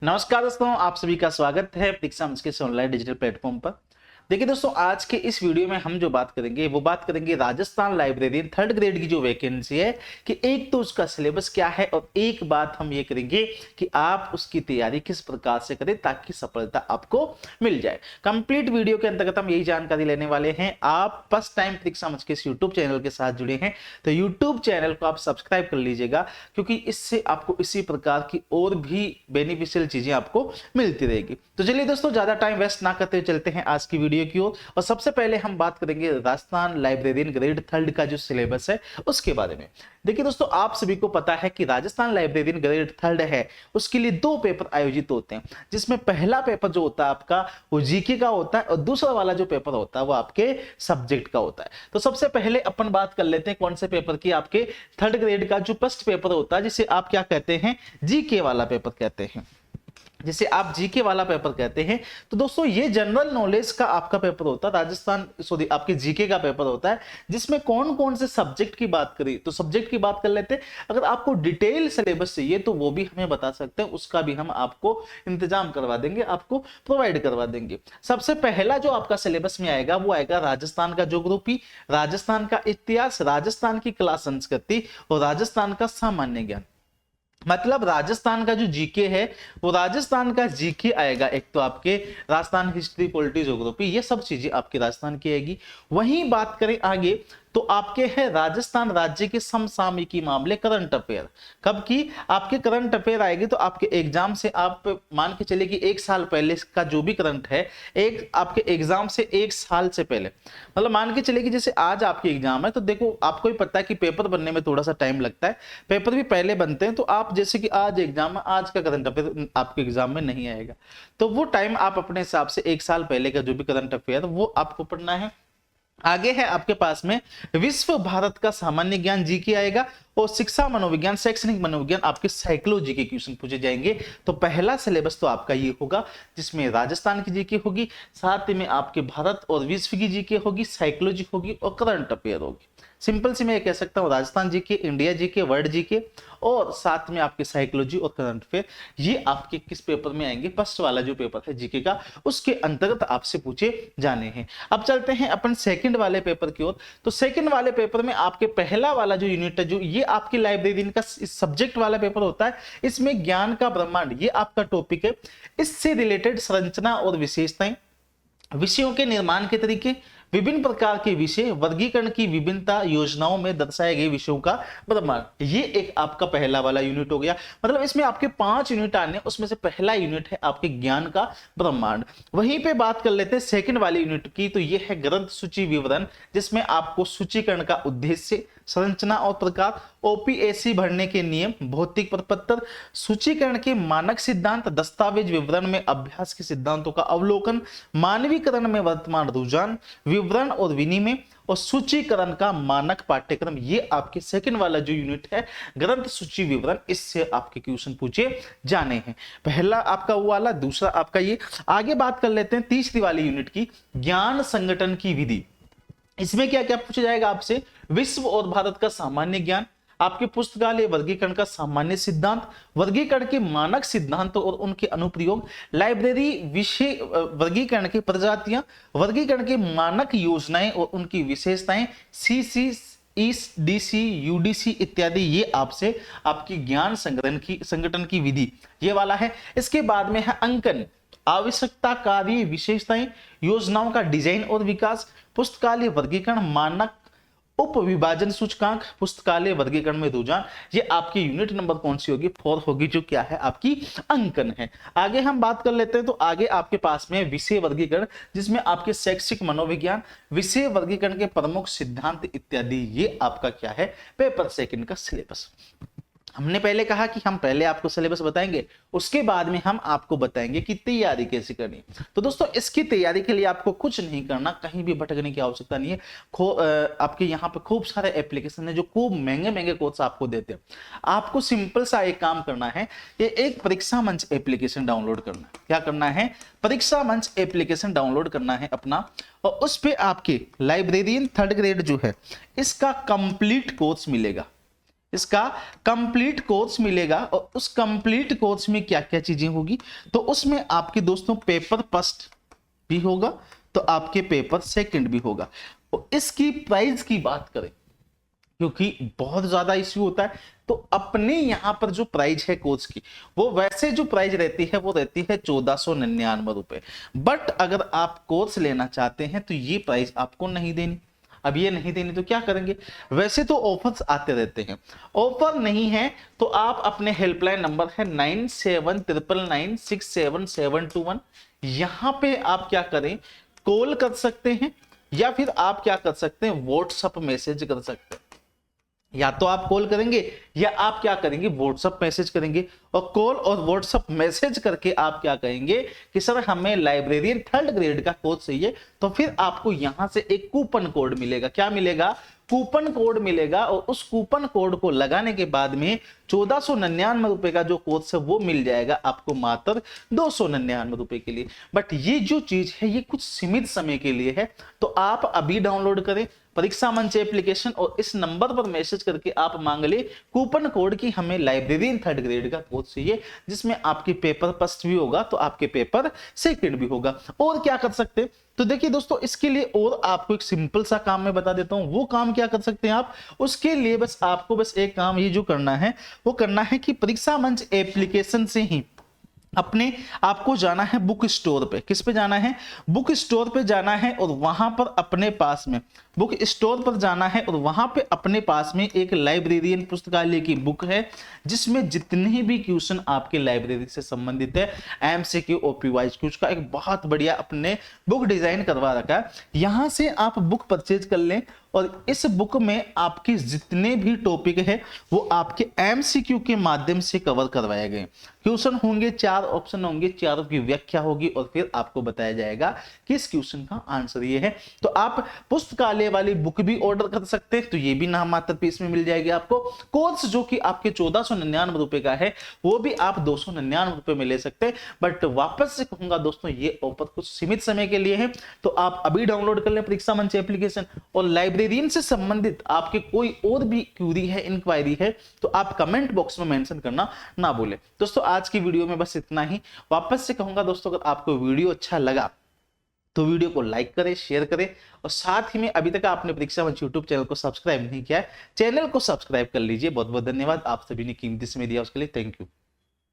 नमस्कार दोस्तों, आप सभी का स्वागत है परीक्षा मंच के ऑनलाइन डिजिटल प्लेटफॉर्म पर। देखिए दोस्तों, आज के इस वीडियो में हम जो बात करेंगे वो बात करेंगे राजस्थान लाइब्रेरियन थर्ड ग्रेड की जो वैकेंसी है कि एक तो उसका सिलेबस क्या है और एक बात हम ये करेंगे कि आप उसकी तैयारी किस प्रकार से करें ताकि सफलता आपको मिल जाए। कंप्लीट वीडियो के अंतर्गत हम यही जानकारी लेने वाले हैं। आप फर्स्ट टाइम परीक्षा मंच के यूट्यूब चैनल के साथ जुड़े हैं तो यूट्यूब चैनल को आप सब्सक्राइब कर लीजिएगा, क्योंकि इससे आपको इसी प्रकार की और भी बेनिफिशियल चीजें आपको मिलती रहेगी। तो चलिए दोस्तों, ज्यादा टाइम वेस्ट ना करते हुए चलते हैं आज की वीडियो की ओर। और सबसे पहले हम बात करेंगे राजस्थान लाइब्रेरियन ग्रेड थर्ड का जो सिलेबस है उसके बारे में। देखिए दोस्तों, आप सभी को पता है कि राजस्थान लाइब्रेरियन ग्रेड थर्ड है, उसके लिए दो पेपर आयोजित होते हैं, जिसमें पहला पेपर जो होता है आपका वो जीके का होता है और दूसरा वाला जो पेपर होता है वो आपके सब्जेक्ट का होता है। तो सबसे पहले अपन बात कर लेते हैं कौन से पेपर की। आपके थर्ड ग्रेड का जो फर्स्ट पेपर होता है जिसे आप क्या कहते हैं, जीके वाला पेपर कहते हैं, जिसे आप जीके वाला पेपर कहते हैं। तो दोस्तों, ये जनरल नॉलेज का आपका पेपर होता है, आपके जीके का पेपर होता है, जिसमें कौन कौन से सब्जेक्ट की बात करी तो सब्जेक्ट की बात कर लेते हैं। अगर आपको डिटेल सिलेबस चाहिए तो वो भी हमें बता सकते हैं, उसका भी हम आपको इंतजाम करवा देंगे, आपको प्रोवाइड करवा देंगे। सबसे पहला जो आपका सिलेबस में आएगा वो आएगा राजस्थान का ज्योग्राफी, राजस्थान का इतिहास, राजस्थान की कला संस्कृति और राजस्थान का सामान्य ज्ञान। मतलब राजस्थान का जो जीके है वो राजस्थान का जीके आएगा। एक तो आपके राजस्थान हिस्ट्री, पॉलिटी, ज्योग्राफी, ये सब चीजें आपके राजस्थान की आएगी। वहीं बात करें आगे तो आपके है राजस्थान राज्य के समसामयिकी मामले, करंट अफेयर। कब की आपके करंट अफेयर आएगी तो आपके एग्जाम से आप मान के चलिए कि एक साल पहले का जो भी करंट है, एक आपके एग्जाम से एक साल से पहले, मतलब मान के चलिए कि जैसे आज आपके एग्जाम है तो देखो आपको भी पता है कि पेपर बनने में थोड़ा सा टाइम लगता है, पेपर भी पहले बनते हैं। तो आप जैसे कि आज एग्जाम है, आज का करंट अफेयर आपके एग्जाम में नहीं आएगा, तो वो टाइम आप अपने हिसाब से एक साल पहले का जो भी करंट अफेयर वो आपको पढ़ना है। आगे है आपके पास में विश्व भारत का सामान्य ज्ञान जीके आएगा और शिक्षा मनोविज्ञान, शैक्षणिक मनोविज्ञान, आपके साइकोलॉजी के क्वेश्चन पूछे जाएंगे। तो पहला सिलेबस तो आपका ये होगा जिसमें राजस्थान की जीके होगी, साथ में आपके भारत और विश्व की जीके होगी, साइकोलॉजी होगी और करंट अफेयर होगी। सिंपल से मैं ये कह सकता हूँ Rajasthan GK, India GK, world GK और साथ में आपके साइकोलॉजी और करंट अफेयर, ये आपके किस पेपर में आएंगे, फर्स्ट वाला जो पेपर है जीके का उसके अंतर्गत आपसे पूछे जाने हैं। अब चलते हैं अपन सेकंड वाले पेपर की ओर। तो सेकंड वाले पेपर में आपके पहला वाला जो यूनिट है, जो ये आपकी लाइब्रेरियन का सब्जेक्ट वाला पेपर होता है, इसमें ज्ञान का ब्रह्मांड ये आपका टॉपिक है। इससे रिलेटेड संरचना और विशेषताएं, विषयों के निर्माण के तरीके, विभिन्न प्रकार के विषय, वर्गीकरण की विभिन्नता, योजनाओं में दर्शाए गए विषयों का ब्रह्मांड, ये एक आपका पहला वाला यूनिट हो गया। मतलब इसमें आपके 5 यूनिट आने, उसमें से पहला यूनिट है आपके ज्ञान का ब्रह्मांड। वहीं पे बात कर लेते हैं सेकंड वाले यूनिट की, तो ये है ग्रंथ सूची विवरण, जिसमें आपको सूचीकरण का उद्देश्य, संरचना और प्रकार, ओपीएससी भरने के नियम, भौतिक प्रपत्र, सूचीकरण के मानक सिद्धांत, दस्तावेज विवरण में अभ्यास के सिद्धांतों का अवलोकन, मानवीकरण में वर्तमान रुझान, विवरण और विनिमय और सूचीकरण का मानक पाठ्यक्रम, ये आपके सेकंड वाला जो यूनिट है ग्रंथ सूची विवरण, इससे आपके क्वेश्चन पूछे जाने हैं। पहला आपका वो वाला, दूसरा आपका ये। आगे बात कर लेते हैं तीसरी वाली यूनिट की, ज्ञान संगठन की विधि। इसमें क्या क्या पूछा जाएगा आपसे, विश्व और भारत का सामान्य ज्ञान, आपके पुस्तकालय वर्गीकरण का सामान्य सिद्धांत, वर्गीकरण के मानक सिद्धांत और उनके अनुप्रयोग, लाइब्रेरी विषय वर्गीकरण की प्रजातियां, वर्गीकरण के मानक योजनाएं और उनकी विशेषताएं, सीसी, ईडीसी, यूडीसी इत्यादि, ये आपसे आपकी ज्ञान संगठन की विधि ये वाला है। इसके बाद में है अंकन, आवश्यकता, कार्य, विशेषताएं, योजनाओं का डिजाइन और विकास, पुस्तकालय वर्गीकरण, मानक, उप विभाजन सूचकांक, पुस्तकालय वर्गीकरण में रुझान, ये आपकी यूनिट नंबर कौन सी होगी, 4 होगी, जो क्या है आपकी अंकन है। आगे हम बात कर लेते हैं तो आगे आपके पास में विषय वर्गीकरण, जिसमें आपके शैक्षिक मनोविज्ञान, विषय वर्गीकरण के प्रमुख सिद्धांत इत्यादि, ये आपका क्या है पेपर सेकंड का सिलेबस। हमने पहले कहा कि हम पहले आपको सिलेबस बताएंगे, उसके बाद में हम आपको बताएंगे कि तैयारी कैसे करनी। तो दोस्तों, इसकी तैयारी के लिए आपको कुछ नहीं करना, कहीं भी भटकने की आवश्यकता नहीं है। आपके यहाँ पे खूब सारे एप्लीकेशन है जो खूब महंगे महंगे कोर्स आपको देते हैं। आपको सिंपल सा एक काम करना है, ये एक परीक्षा मंच एप्लीकेशन डाउनलोड करना है। क्या करना है, परीक्षा मंच एप्लीकेशन डाउनलोड करना है अपना, और उस पर आपके लाइब्रेरियन थर्ड ग्रेड जो है इसका कंप्लीट कोर्स मिलेगा। इसका कंप्लीट कोर्स मिलेगा। और उस कंप्लीट कोर्स में क्या क्या चीजें होगी, तो उसमें आपके दोस्तों पेपर फर्स्ट भी होगा, तो आपके पेपर सेकंड भी होगा। और इसकी प्राइस की बात करें, क्योंकि बहुत ज्यादा इश्यू होता है, तो अपने यहां पर जो प्राइस है कोर्स की, वो वैसे जो प्राइस रहती है वो रहती है 1499 रुपए। बट अगर आप कोर्स लेना चाहते हैं तो ये प्राइस आपको नहीं देनी। अब ये नहीं देनी तो क्या करेंगे, वैसे तो ऑफर्स आते रहते हैं, ऑफर नहीं है तो आप अपने हेल्पलाइन नंबर है 9799967721, यहां पे आप क्या करें, कॉल कर सकते हैं, या फिर आप क्या कर सकते हैं, व्हाट्सएप मैसेज कर सकते हैं। या तो आप कॉल करेंगे या आप क्या करेंगे, व्हाट्सएप मैसेज करेंगे। और कॉल और व्हाट्सएप मैसेज करके आप क्या कहेंगे कि सर हमें लाइब्रेरियन 3rd ग्रेड का कोर्स चाहिए, तो फिर आपको यहां से एक कूपन कोड मिलेगा। क्या मिलेगा, कूपन कोड मिलेगा। और उस कूपन कोड को लगाने के बाद में 1499 रुपए का जो कोर्स है वो मिल जाएगा आपको मात्र 299 रुपए के लिए। बट ये जो चीज है ये कुछ सीमित समय के लिए है, तो आप अभी डाउनलोड करें परीक्षा मंच एप्लीकेशन, और इस नंबर पर मैसेज करके आप मांग ले कूपन कोड की हमें लाइब्रेरियन 3rd ग्रेड का कोर्स चाहिए, जिसमें आपके पेपर फर्स्ट भी होगा तो आपके पेपर सेकंड भी होगा। और क्या कर सकते हैं, तो देखिए दोस्तों इसके लिए और आपको एक सिंपल सा काम मैं बता देता हूं। वो काम क्या कर सकते हैं आप, उसके लिए बस आपको बस एक काम ये जो करना है वो करना है कि परीक्षा मंच एप्लीकेशन से ही अपने आपको जाना है बुक स्टोर पे। किस पे जाना है, बुक स्टोर पे जाना है, और वहां पर अपने पास में बुक स्टोर पर जाना है, और वहां पे अपने पास में एक लाइब्रेरियन पुस्तकालय की बुक है, जिसमें जितने भी क्वेश्चन आपके लाइब्रेरी से संबंधित है, एमसीक्यू ओपीवाइज क्यूज का एक बहुत बढ़िया अपने बुक डिजाइन करवा रखा है। यहां से आप बुक परचेज कर लें, और इस बुक में आपके जितने भी टॉपिक है वो आपके एमसीक्यू के माध्यम से कवर करवाए गए। क्वेश्चन होंगे 4 ऑप्शन होंगे, चारों की व्याख्या होगी, और फिर आपको बताया जाएगा कि इस क्वेश्चन का आंसर ये है। तो आप पुस्तकालय वाली बुक भी ऑर्डर कर सकते हैं, तो ये भी नाम मात्र फीस में मिल जाएगी आपको। कोर्स जो कि आपके 1499 रुपए का है वो भी आप 299 रुपए में ले सकते हैं। बट वापस से कहूंगा दोस्तों ये ऑफर कुछ सीमित समय के लिए है, तो आप अभी डाउनलोड कर लें परीक्षा मंच एप्लीकेशन। और लाइब्रेरियन से संबंधित आपके कोई और भी क्यूरी है, इंक्वायरी है, तो आप कमेंट बॉक्स में मेंशन करना ना भूलें। दोस्तों आज की वीडियो में बस इतना ही। वापस से कहूंगा दोस्तों अगर आपको वीडियो अच्छा लगा तो वीडियो को लाइक करें, शेयर करें, और साथ ही में अभी तक आपने परीक्षा मंच यूट्यूब चैनल को सब्सक्राइब नहीं किया है, चैनल को सब्सक्राइब कर लीजिए। बहुत बहुत धन्यवाद, आप सभी ने कीमती समय दिया उसके लिए, थैंक यू।